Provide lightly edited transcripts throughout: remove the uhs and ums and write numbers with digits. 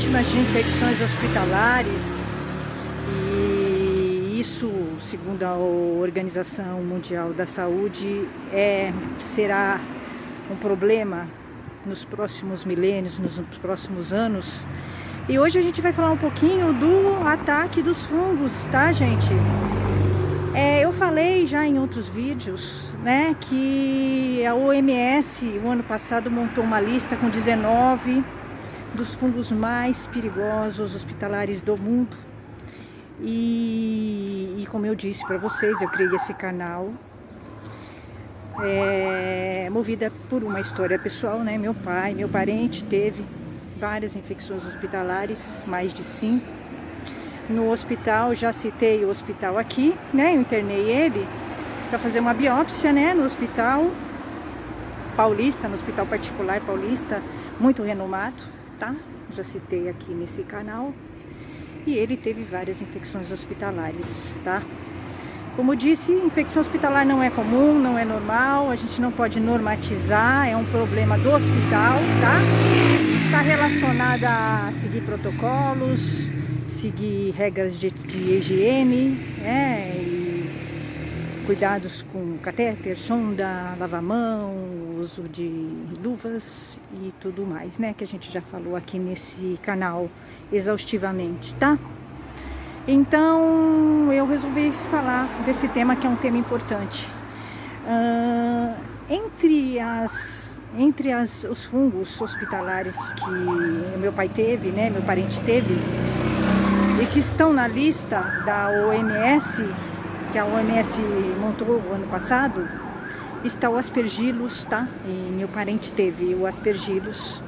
vítimas de infecções hospitalares, e isso, segundo a Organização Mundial da Saúde, será um problema nos próximos milênios, nos próximos anos. E hoje a gente vai falar um pouquinho do ataque dos fungos, tá, gente? Eu falei já em outros vídeos, né, que a OMS, o ano passado, montou uma lista com 19 dos fungos mais perigosos hospitalares do mundo. E como eu disse para vocês, eu criei esse canal movida por uma história pessoal, né? Meu parente teve várias infecções hospitalares, mais de 5. No hospital, já citei o hospital aqui, né? Eu internei ele para fazer uma biópsia, né? No hospital paulista, no hospital particular paulista, muito renomado, tá? Já citei aqui nesse canal. E ele teve várias infecções hospitalares, tá? Como disse, infecção hospitalar não é comum, não é normal, a gente não pode normatizar, é um problema do hospital, tá? Está relacionada a seguir protocolos, seguir regras de higiene, e cuidados com catéter, sonda, lavar a mão, uso de luvas e tudo mais, né? Que a gente já falou aqui nesse canal exaustivamente, tá? Então eu resolvi falar desse tema, que é um tema importante. Entre os fungos hospitalares que meu pai teve, né, meu parente teve, e que estão na lista da OMS, que a OMS montou o ano passado, está o Aspergillus, tá? E meu parente teve o Aspergillus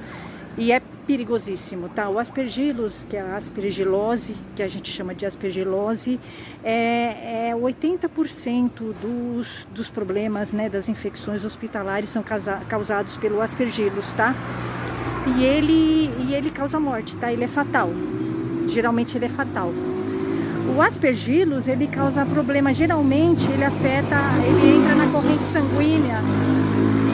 e é perigosíssimo, tá? O Aspergillus, que é a aspergilose, que a gente chama de aspergilose, 80% dos problemas, né, das infecções hospitalares são causados pelo Aspergillus, tá? E ele causa morte, tá? Ele é fatal. Geralmente ele é fatal. O Aspergillus, ele causa problema, geralmente ele entra na corrente sanguínea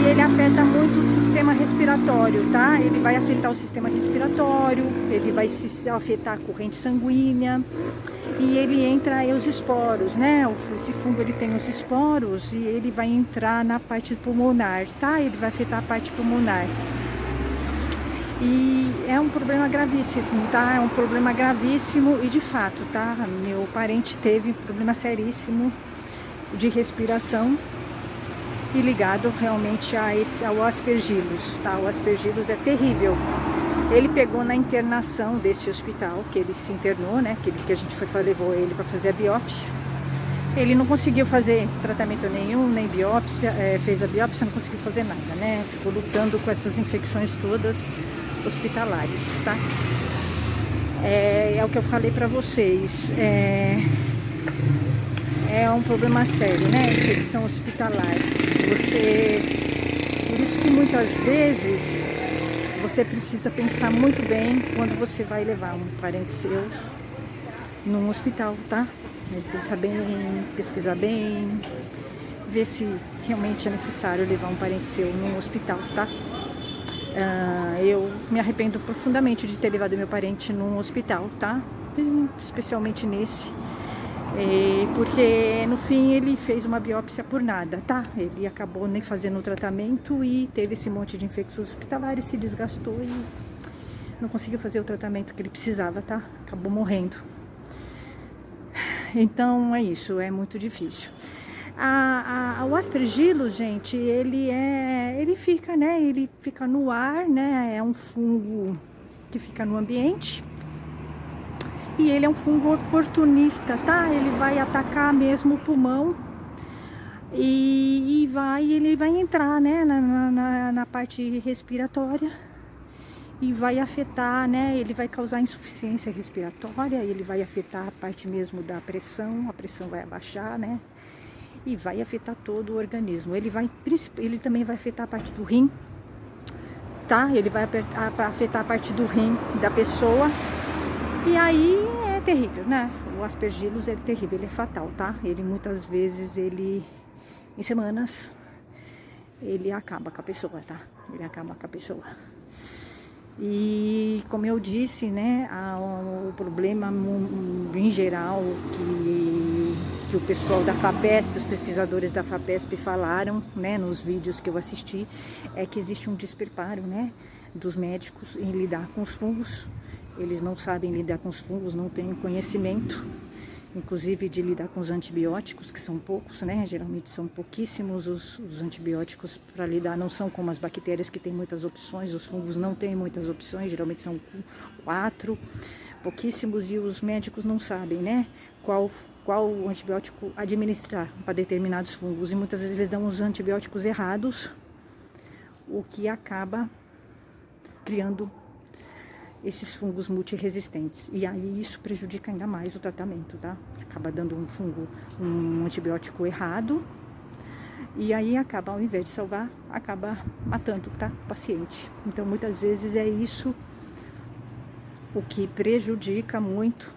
e ele afeta muito o sistema respiratório, tá? Ele vai afetar o sistema respiratório, ele vai afetar a corrente sanguínea e ele entra os esporos, né? Esse fungo, ele tem os esporos e ele vai entrar na parte pulmonar, tá? Ele vai afetar a parte pulmonar. E é um problema gravíssimo, tá? É um problema gravíssimo e de fato, tá? Meu parente teve problema seríssimo de respiração e ligado realmente ao Aspergillus, tá? O Aspergillus é terrível. Ele pegou na internação desse hospital, que ele se internou, né? Que a gente levou ele para fazer a biópsia. Ele não conseguiu fazer tratamento nenhum, nem biópsia, fez a biópsia, não conseguiu fazer nada, né? Ficou lutando com essas infecções todas hospitalares, tá? É o que eu falei para vocês, é um problema sério, né? Infecção hospitalar. Por isso que muitas vezes você precisa pensar muito bem quando você vai levar um parente seu num hospital, tá? Pensar bem, pesquisar bem, ver se realmente é necessário levar um parente seu num hospital, tá? Eu me arrependo profundamente de ter levado meu parente num hospital, tá? Especialmente nesse, porque no fim ele fez uma biópsia por nada, tá? Ele acabou nem fazendo o tratamento e teve esse monte de infecções hospitalares, se desgastou e não conseguiu fazer o tratamento que ele precisava, tá? Acabou morrendo. Então é isso, é muito difícil. O Aspergillus, gente, ele fica, né? Ele fica no ar, né? É um fungo que fica no ambiente. E ele é um fungo oportunista, tá? Ele vai atacar mesmo o pulmão e ele vai entrar, né? Na parte respiratória e vai afetar, né? Ele vai causar insuficiência respiratória, ele vai afetar a parte mesmo da pressão, a pressão vai abaixar, né? E vai afetar todo o organismo. Ele também vai afetar a parte do rim, tá? Ele vai afetar a parte do rim da pessoa. E aí é terrível, né? O Aspergillus é terrível, ele é fatal, tá? Ele muitas vezes, em semanas, ele acaba com a pessoa, tá? Ele acaba com a pessoa. E como eu disse, né, o problema em geral que o pessoal da FAPESP, os pesquisadores da FAPESP falaram, né, nos vídeos que eu assisti, é que existe um despreparo, né, dos médicos em lidar com os fungos. Eles não sabem lidar com os fungos, não têm conhecimento, inclusive de lidar com os antibióticos, que são poucos, né? Geralmente são pouquíssimos os antibióticos para lidar, não são como as bactérias que têm muitas opções, os fungos não têm muitas opções, geralmente são 4, pouquíssimos, e os médicos não sabem, né? Qual antibiótico administrar para determinados fungos, e muitas vezes eles dão os antibióticos errados, o que acaba criando esses fungos multiresistentes, e aí isso prejudica ainda mais o tratamento, tá? Acaba dando um antibiótico errado, e aí acaba, ao invés de salvar, acaba matando, tá? O paciente. Então muitas vezes é isso o que prejudica muito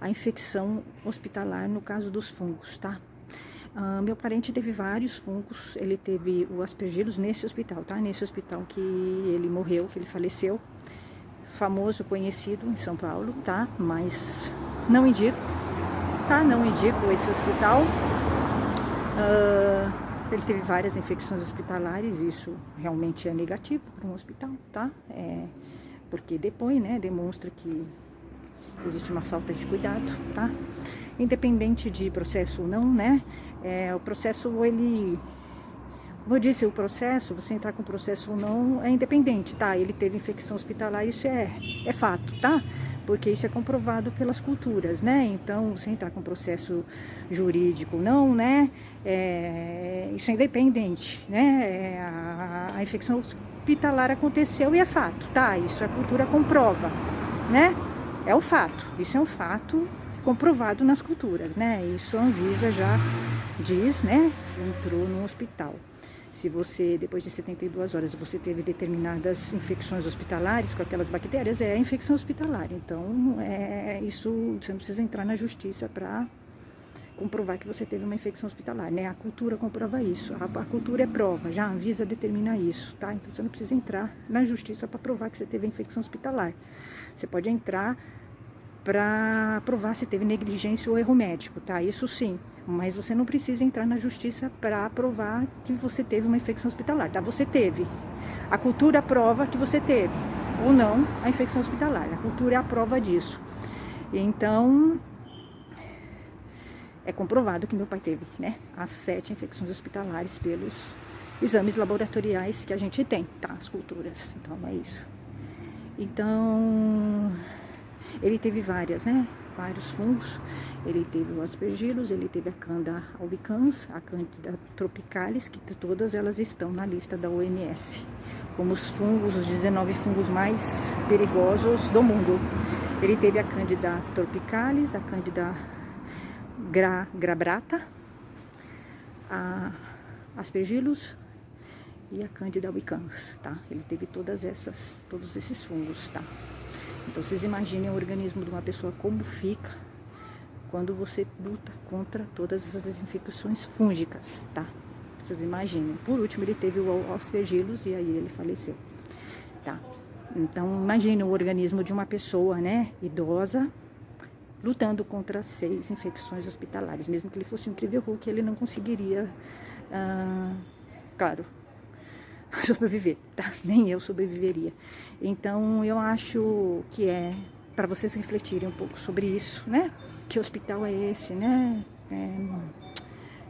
a infecção hospitalar no caso dos fungos, tá? Meu parente teve vários fungos, ele teve o aspergillus nesse hospital, tá? Nesse hospital que ele morreu, que ele faleceu, famoso, conhecido em São Paulo, tá? Mas não indico, tá? Não indico esse hospital. Ele teve várias infecções hospitalares, isso realmente é negativo para um hospital, tá? Porque depois, né, demonstra que existe uma falta de cuidado, tá? Independente de processo ou não, né? O processo, ele... Como eu disse, o processo, você entrar com o processo ou não, é independente, tá? Ele teve infecção hospitalar, isso é fato, tá? Porque isso é comprovado pelas culturas, né? Então, você entrar com processo jurídico ou não, né? Isso é independente, né? A infecção hospitalar aconteceu e é fato, tá? Isso a cultura comprova, né? É o fato, isso é um fato comprovado nas culturas, né? Isso a Anvisa já diz, né? Você entrou no hospital. Se você, depois de 72 horas, você teve determinadas infecções hospitalares com aquelas bactérias, é infecção hospitalar. Então, isso, você não precisa entrar na justiça para comprovar que você teve uma infecção hospitalar, né? A cultura comprova isso, a cultura é prova, já a Anvisa determina isso, tá? Então, você não precisa entrar na justiça para provar que você teve infecção hospitalar. Você pode entrar para provar se teve negligência ou erro médico, tá? Isso sim, mas você não precisa entrar na justiça para provar que você teve uma infecção hospitalar, tá? Você teve. A cultura prova que você teve, ou não, a infecção hospitalar. A cultura é a prova disso. Então, é comprovado que meu pai teve, né? As 7 infecções hospitalares pelos exames laboratoriais que a gente tem, tá? As culturas. Então, é isso. Então... ele teve várias, né? Vários fungos. Ele teve o aspergillus, ele teve a Candida albicans, a Candida tropicalis, que todas elas estão na lista da OMS, como os fungos, os 19 fungos mais perigosos do mundo. Ele teve a Candida tropicalis, a Candida glabrata, a aspergillus e a Candida albicans, tá? Ele teve todos esses fungos, tá? Então, vocês imaginem o organismo de uma pessoa como fica quando você luta contra todas essas infecções fúngicas, tá? Vocês imaginem. Por último, ele teve o aspergillus e aí ele faleceu, tá? Então, imagine o organismo de uma pessoa, né, idosa, lutando contra 6 infecções hospitalares. Mesmo que ele fosse um incrível Hulk, ele não conseguiria, claro, sobreviver, tá? Nem eu sobreviveria. Então, eu acho que é para vocês refletirem um pouco sobre isso, né? Que hospital é esse, né?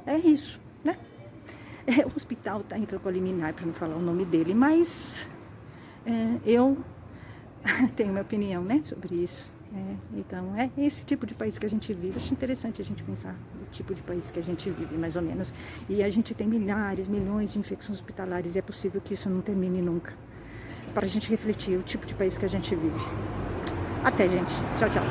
É isso, né? O hospital tá intracoliminar, para não falar o nome dele, mas eu tenho minha opinião, né, sobre isso. Então, é esse tipo de país que a gente vive. Acho interessante a gente pensar o tipo de país que a gente vive, mais ou menos. E a gente tem milhares, milhões de infecções hospitalares. E é possível que isso não termine nunca. Para a gente refletir o tipo de país que a gente vive. Até, gente. Tchau, tchau.